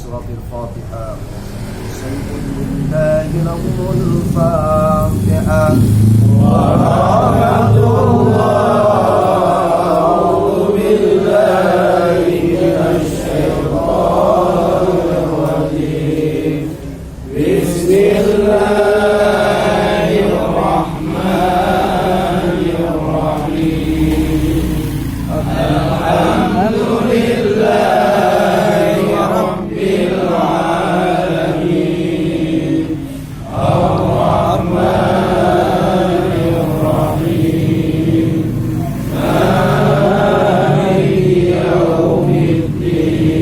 سورة الفاتحة شيء لله له الفاتحة. ورحمة الله بالله من الشيطان الرجيم. بسم الله الرحمن الرحيم. الحمد لله رب العالمين. الرحمن الرحيم. مالك يوم الدين.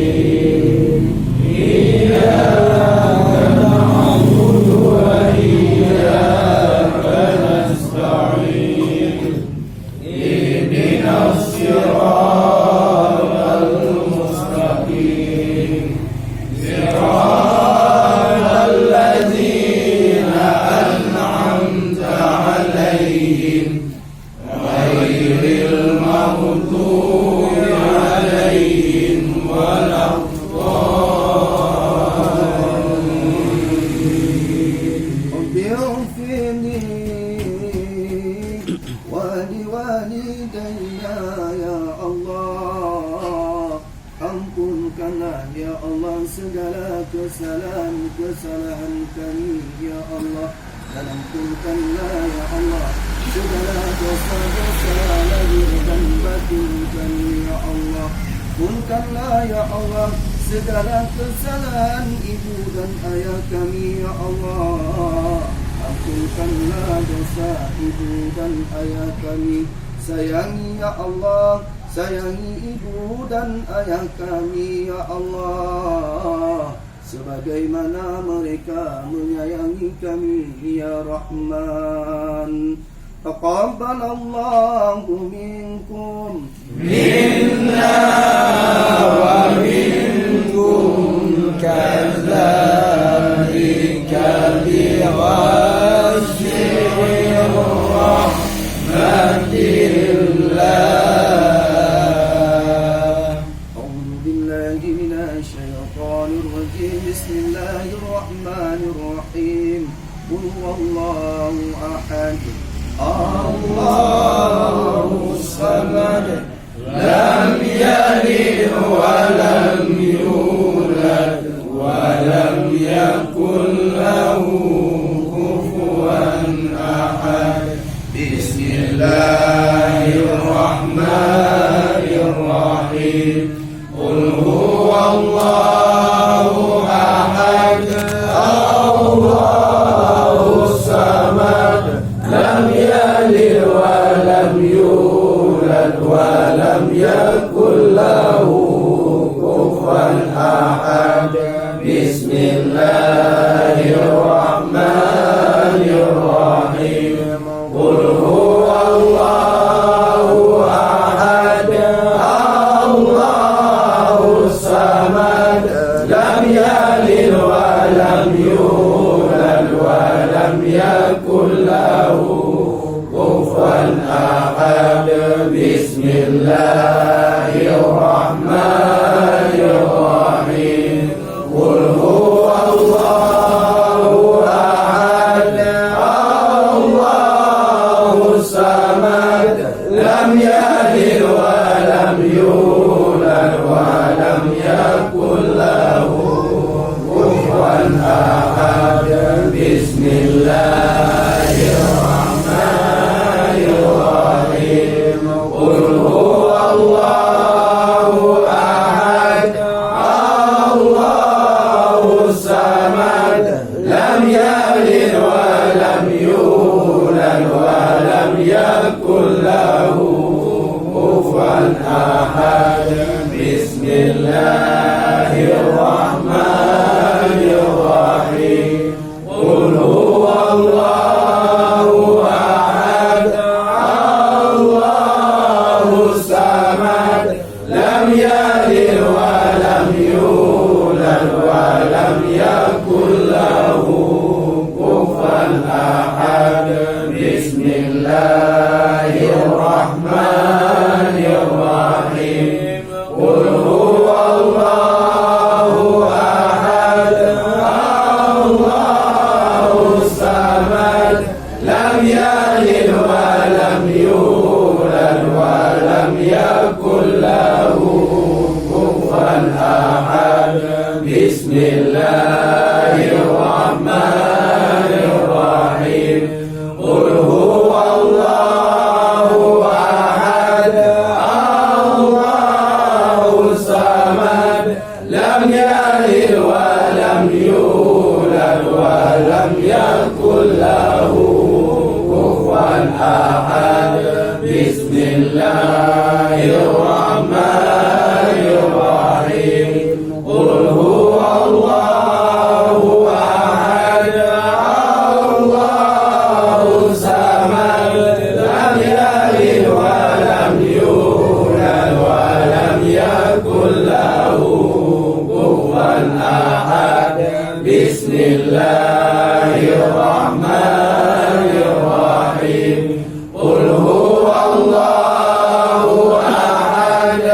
إياك نعبد وإياك نستعين. اهدنا الصراط المستقيم. صراط الذين أنعمت عليهم غير المغضوب عليهم ولا الضالين. رب اغفر لي ولوالدي يا الله. Ampunkanlah ya Allah segala kesalahan kami ya Allah, dan ampunkanlah ya Allah segala dosa-dosa lahir dan batin kami ya Allah. Ampunkanlah ya Allah segala kesalahan ibu dan ayah kami ya Allah. Ampunkanlah dosa ibu dan ayah kami. Sayangi ya Allah, sayangi ibu dan ayah kami ya Allah, sebagaimana mereka menyayangi kami ya Rahman. Taqabbalallahu minkum minna wa minkum kadzalika bighashir rahmatillah. بسم الله الرحمن الرحيم. قل هو الله أحد الله الصمد لم يلد ولم يولد ولم يكن له كفوا أحد. بسم الله الرحمن الرحيم. قل هو الله أحد الله الصمد لم يلد ولم يولد ولم يكن له كفوا أحد. بسم الله الرحمن الرحيم. قل هو الله أحد الله الصمد لم يلد ولم يولد ولم يكن له كفوا أحد. بسم الله الرحمن الرحيم. قل هو الله أحد الله الصمد لم يلد ولم يولد ولم يكن له كفوا أحد. بسم الله الرحمن الرحيم. قل هو الله أحد الله الصمد لم يلد ولم يولد ولم يكن له كفوا أحد. بسم الله الرحمن الرحيم. قل هو الله أحد الله الصمد لم يلد ولم يولد ولم يكن له كفوا أحد. بسم الله الرحمن الرحيم. قل هو الله ولم يكن له كفوا أحد بسم الله الرحمن الرحيم قل هو الله أحد الله الصمد لم يلد ولم يولد ولم يكن له كفوا أحد بسم الله الرحمن الرحيم قل هو الله أحد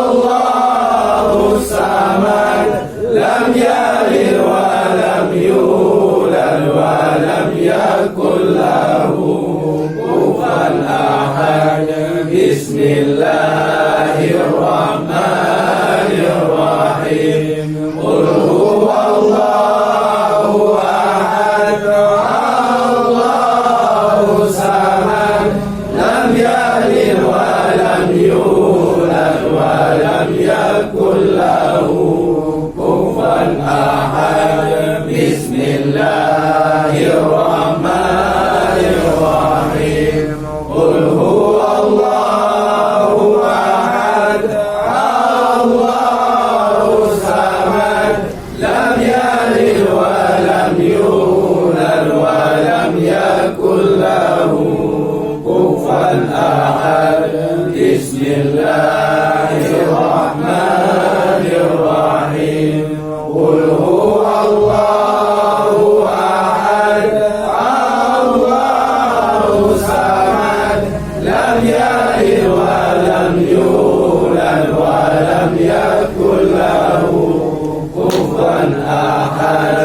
الله الصمد لم يلد ولم يولد ولم يكن له كفوا أحد بسم الله الرحمن الرحيم قل هو الله أحد الله الصمد لم يلد ولم يولد ولم يكن له كفوا أحد بسم الله الرحمن الرحيم قل هو الله أحد الله الصمد لم يلد ولم يولد ولم يكن له كفوا أحد بسم الله الرحمن الرحيم قل هو الله أحد الله الصمد لم يلد ولم يولد ولم يكن له كفوا أحد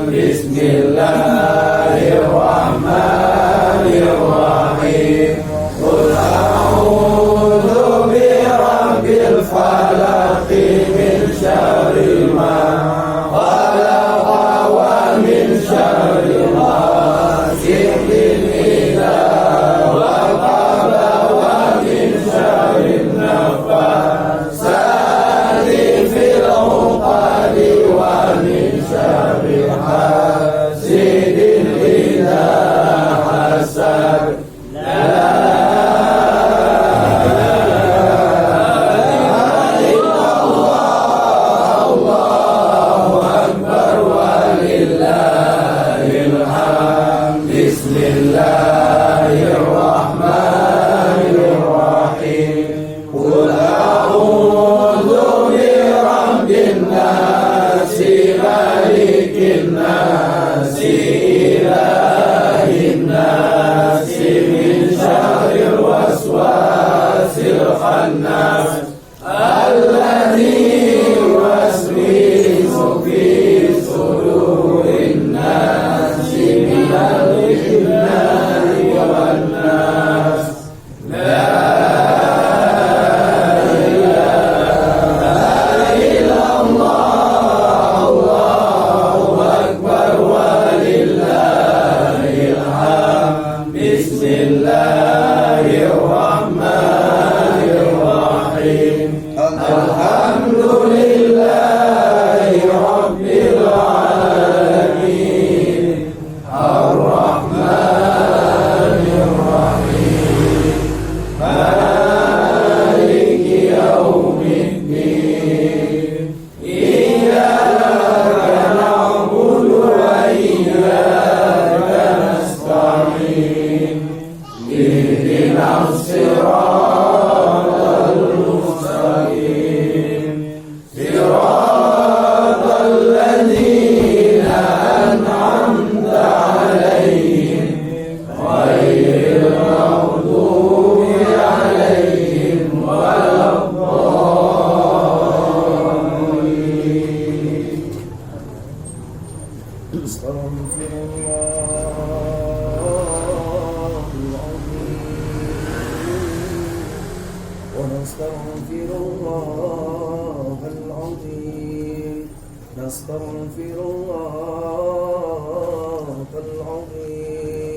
بسم الله الرحمن الرحيم قل أعوذ برب الفلق من شر ما خلق ومن شر غاسق إذا وقب ومن شر النفاثات في العقد ومن شر حاسد إذا حسد لا إله إلا الله الله أكبر ولله الحمد بسم الله الرحمن الرحيم قل أعوذ برب الناس ملك الناس إله الناس من شر الوسواس الخناس الذي يوسوس في صدور الناس من الجنة والناس لا إله إلا الله الله أكبر ولله الحمد بسم الله الرحمن الرحيم الحمد لله رب العالمين الرحمن الرحيم مالك يوم الدين إياك نعبد وإياك نستعين اهدنا الصراط المستقيم صراط الذين أنعمت عليهم غير المغضوب عليهم ولا الضالين استغفر الله العظيم نستغفر الله العظيم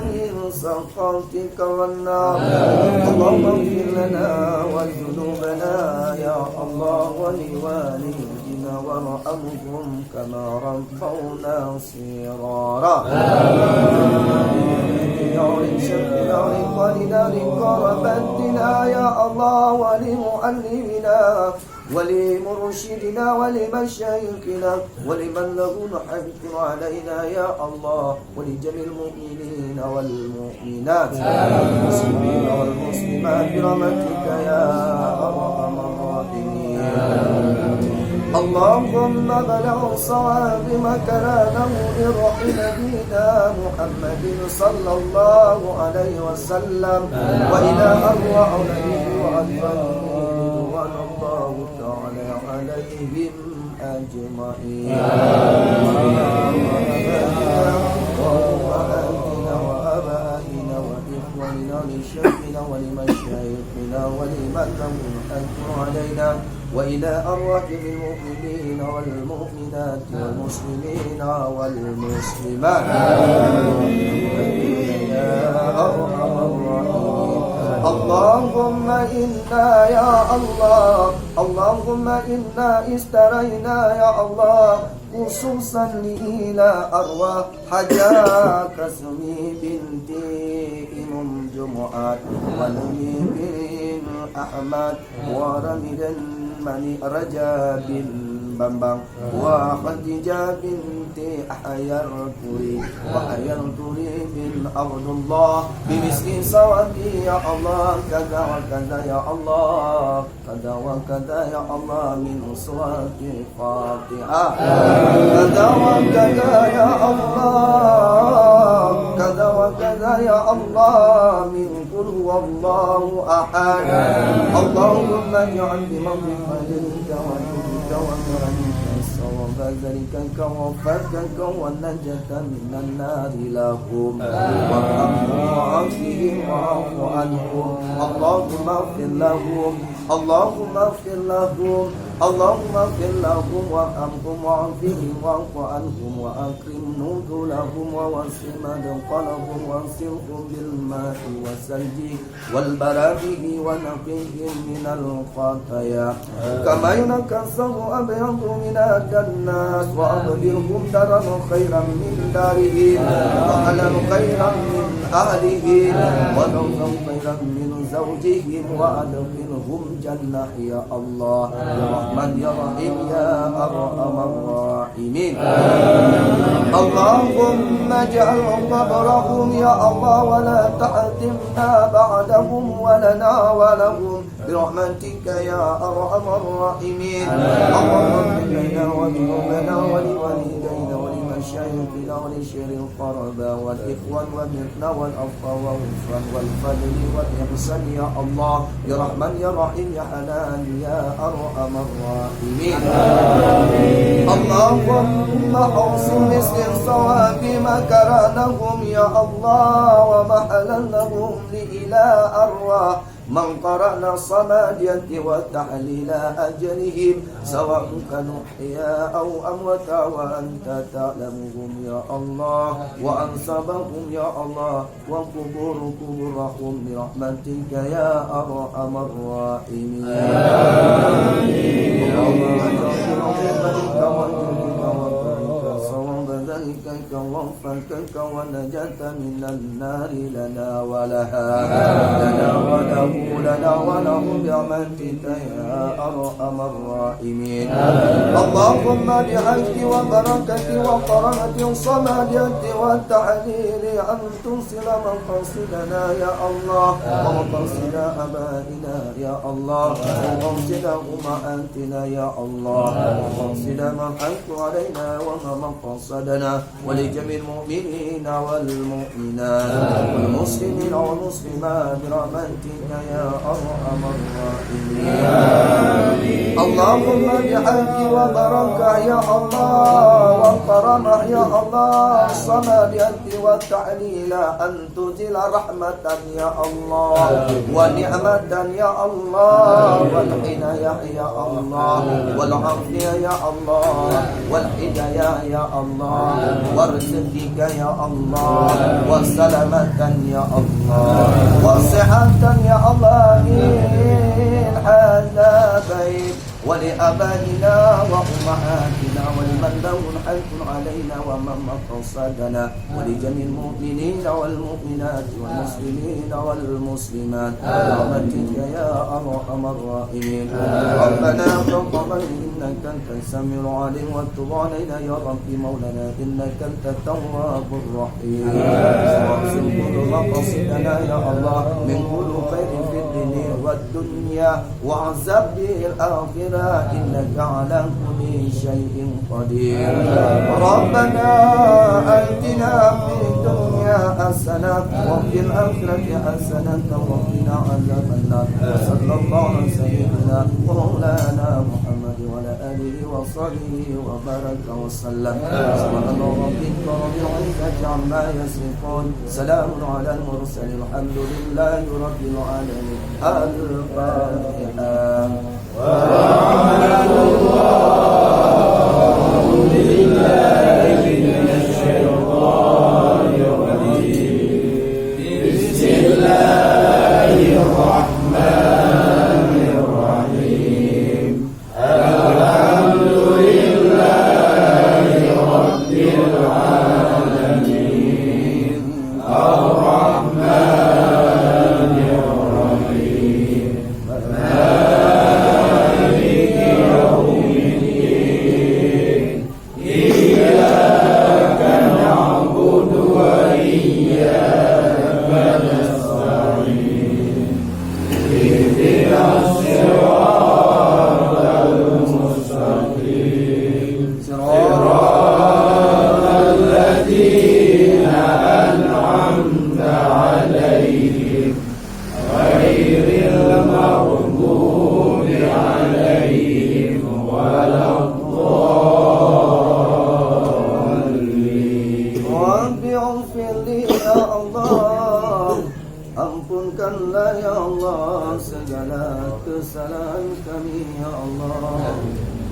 من سخطك والنار. اللهم اغفر لنا وذنوبنا يا الله ولوالدينا وارحمهم كما ربونا صغارا. لقربتنا يا الله ولمعلمنا ولمرشدنا ولمشايخنا ولمن له الحق علينا يا الله ولجميع المؤمنين والمؤمنات والمسلمين والمسلمات برحمتك يا ارحم الراحمين. اللهم بلغ صواب مكانه لروح نبينا محمد صلى الله عليه وسلم وإلى أرواح نبيه وأزواجه رضوان الله تعالى عليهم أجمعين. وأمهاتنا وآبائنا وإخواننا لشيخنا ولمشايخنا ولمن له الحق علينا وإلى أرواح المؤمنين والمؤمنات والمسلمين والمسلمات يا أرحم الراحمين. اللهم إنا يا الله اللهم إنا استرينا يا الله خصوصا إلى أرواح حجاك سمي بنت إمام جمعات ونمي بن أحمد ورمد من رجب بمبم وخديجة بنت أحيار الكوري وأحيار الكوري بن عبد الله بمثل صوابي يا الله كذا وكذا يا الله كذا وكذا يا الله من صواب الفاتحة كذا وكذا يا الله كذا وكذا يا الله من قل هو الله أحد. اللهم اجعل بموت فضلك وجودك وكرمك الصواب ذلك وفكك والنجاة من النار لهم وارحمهم وعافهم واعف عنهم. اللهم اغفر لهم اللهم اغفر لهم اللهم اغفر لهم وارحمهم وعافهم واعف عنهم واكرم نزلهم ووسع مدخلهم وانصرهم بالماء والثلج والبرد ونقيهم من الخطايا كما ينقى الثوب الابيض من الدنس وابدلهم دارا خيرا من دارهم واهلا خيرا من اهلهم وزوجا خيرا من زوجهم وادخلهم جنة يا الله يا رحمن يا رحيم يا أرحم الراحمين. اللهم اجعلهم قبرهم يا الله ولا تحتمنا بعدهم ولنا ولهم برحمتك يا أرحم الراحمين. اللهم اغفر لنا وذنوبنا ولوالدينا ولمشايخنا ولشير القربى والإخوان والإخوان والأخوة والفضل والإحسان يا الله يا رحمن يا رحيم يا حنان يا أرحم الراحمين. اللهم حوصل مثل الصواب مكرانهم يا الله ومحلنهم إلى أرواح من قرأنا الصمادية وتحليل أجلهم سواء كانوا أحياء أو أمواتا وأنت تعلمهم يا الله وأنسبهم يا الله وقبور قبورهم برحمتك يا أرحم الراحمين. ذلك وفكك ونجاة من النار لنا ولها لنا وله لنا وله برحمتك يا أرحم الراحمين. اللهم بحج وبركة وكرامة صمدة والتحليل أن توصل مقاصدنا يا الله ومقاصد آبائنا يا الله ومقاصد أمهاتنا يا الله ومقاصد من حق علينا وما مقصدنا ولجميع المؤمنين والمؤمنات والمسلمين والمسلمات برحمتك يا أرحم الراحمين. اللهم بحج وبركة يا الله والكرامة يا الله الصمدية وتعليلا أن تنزل رحمة يا الله ونعمة يا الله والعناية يا الله والعافية يا الله والهداية يا الله ورزقك يا الله وسلامة يا الله وصحة يا الله من هذا بيت ولآبائنا وأمهاتنا ولمن له الحق علينا ومن مقصدنا ولجميع المؤمنين والمؤمنات والمسلمين والمسلمات برحمتك يا أرحم الراحمين ربنا تقبل إنك أنت السميع العليم وتب علينا يا رب مولانا إنك أنت التواب الرحيم واغفر كل مقاصدنا يا الله من كل خير في الدنيا والدنيا وعذاب الآخرة إنك على كل شيء قدير ربنا آتنا في الدنيا حسنة وفي الآخرة حسنة وقنا عذاب النار وصلى الله على سيدنا ومولانا محمد وعلى آله وصحبه وبارك وسلم سبحان ربك رب العزة عما يصفون سلام على المرسلين الحمد لله رب العالمين الفاتحة ورحمة الله بالله من الشيطان الرجيم بسم الله الرحمن الرحيم الحمد لله رب العالمين الرحمن الرحيم Ampunkanlah ya Allah segala kesalahan kami ya Allah.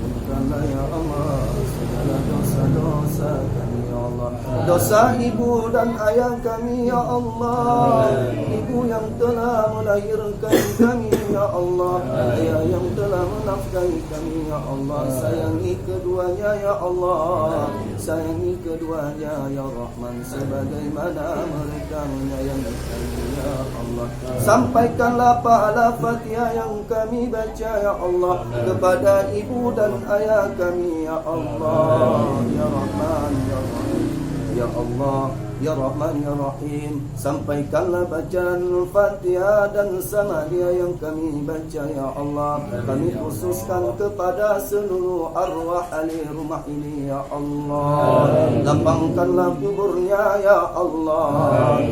Ampunkanlah ya Allah segala dosa-dosa kami ya Allah. Dosa ibu dan ayah kami ya Allah. Ibu yang telah melahirkan kami ya Allah. Ayah yang telah menafkahi kami ya Allah. Sayangi keduanya ya Allah. Sayangi keduanya ya Rahman sebagaimana mereka menyayangi kami ya Allah. Sampaikanlah pahala Fatihah yang kami baca ya Allah kepada ibu dan ayah kami ya Allah. Ya Rahman ya Rahim ya Allah. Ya Rahman Ya Rahim, sampaikanlah bacaan Fatihah dan Samadiyah yang kami baca ya Allah. Kami khususkan kepada seluruh arwah ahli rumah ini ya Allah. Lapangkanlah kuburnya ya Allah.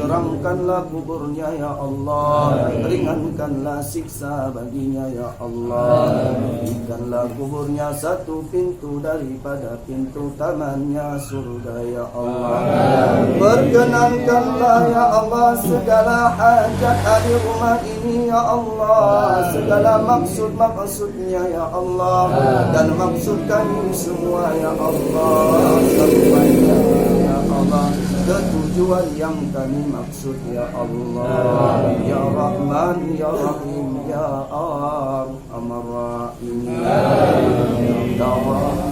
Terangkanlah kuburnya ya Allah. Ringankanlah siksa baginya ya Allah. Berikanlah kuburnya satu pintu daripada pintu tamannya surga ya Allah. Perkenankanlah ya Allah segala hajat ahli rumah ini ya Allah. Segala maksud-maksudnya ya Allah. Dan maksud kami semua ya Allah. Sampainya ya Allah ke tujuan yang kami maksud ya Allah. Ya Rahman Ya Rahim Ya Arhamar Rahimin Ya Rahim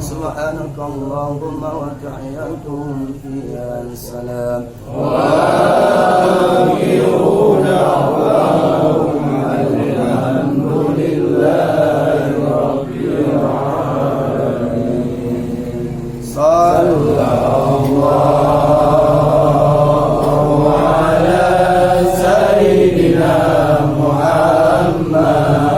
Subhanakallahumma wa tahiyyatuhum fiha salam wa akhiru da'wahum alhamdulillahi rabbil alamin. Sallallahu ala sayyidina Muhammad.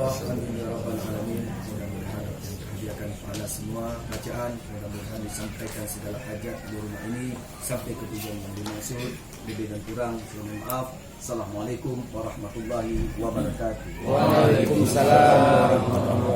Allah. Amin ya rabbal alamin. Mudah-mudahan disediakan pahala semua bacaan, mudah-mudahan disampaikan segala hajat di rumah ini sampai ke tujuan yang dimaksud. Lebih dan kurang saya mohon maaf. Assalamualaikum warahmatullahi wabarakatuh. Waalaikumsalam warahmatullahi wabarakatuh.